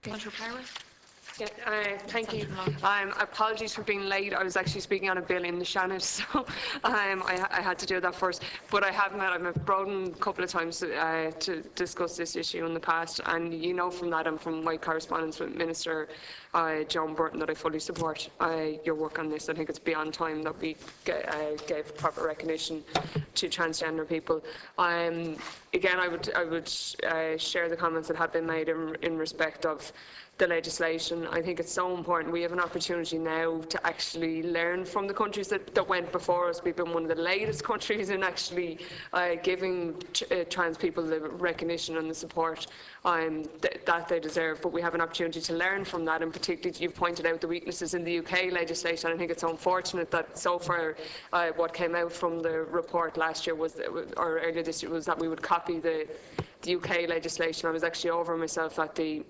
Councillor Power. Yeah, thank you. Apologies for being late. I was actually speaking on a bill in the Seanad, so I had to do that first. But I've met Broden a couple of times to discuss this issue in the past, and you know from that and from my correspondence with Minister John Burton that I fully support your work on this. I think it's beyond time that we gave proper recognition to transgender people. Again, I would share the comments that have been made in respect of the legislation. I think it's so important. We have an opportunity now to actually learn from the countries that went before us. We've been one of the latest countries in actually giving trans people the recognition and the support that they deserve. But we have an opportunity to learn from that, and particularly you've pointed out the weaknesses in the UK legislation. I think it's unfortunate that so far what came out from the report last year was, or earlier this year, was that we would copy the UK legislation. I was actually over myself at the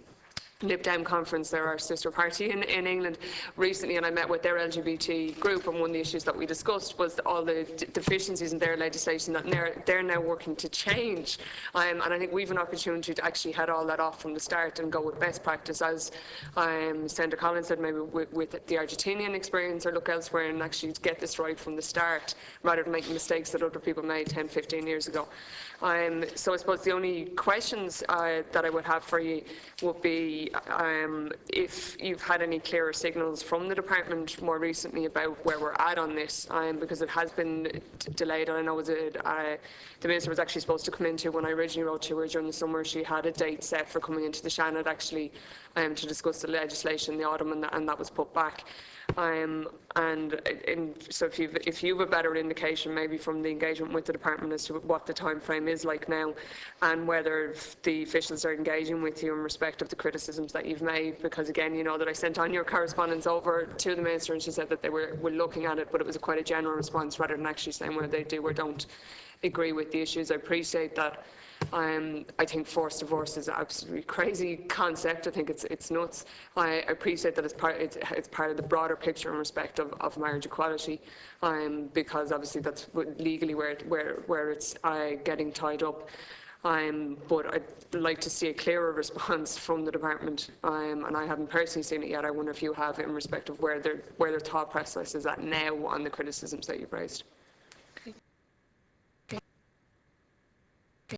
Lib Dem conference, they're our sister party in England recently, and I met with their LGBT group, and one of the issues that we discussed was all the deficiencies in their legislation that they're now working to change. And I think we've an opportunity to actually head all that off from the start and go with best practice, as Senator Collins said, maybe with the Argentinian experience, or look elsewhere and actually get this right from the start, rather than making mistakes that other people made 10, 15 years ago. So I suppose the only questions that I would have for you would be if you've had any clearer signals from the department more recently about where we're at on this, because it has been delayed. And I know the Minister was actually supposed to come into, when I originally wrote to her during the summer, she had a date set for coming into the Seanad actually to discuss the legislation in the autumn, and that was put back. So if you've a better indication maybe from the engagement with the department as to what the time frame is like now, and whether the officials are engaging with you in respect of the criticisms that you've made, because again, you know that I sent on your correspondence over to the Minister and she said that they were looking at it, but it was quite a general response rather than actually saying whether they do or don't agree with the issues. I appreciate that. I think forced divorce is an absolutely crazy concept. I think it's nuts. I appreciate that it's part of the broader picture in respect of marriage equality, because obviously that's legally where it's getting tied up. But I'd like to see a clearer response from the department, and I haven't personally seen it yet. I wonder if you have, in respect of where their thought process is at now on the criticisms that you've raised.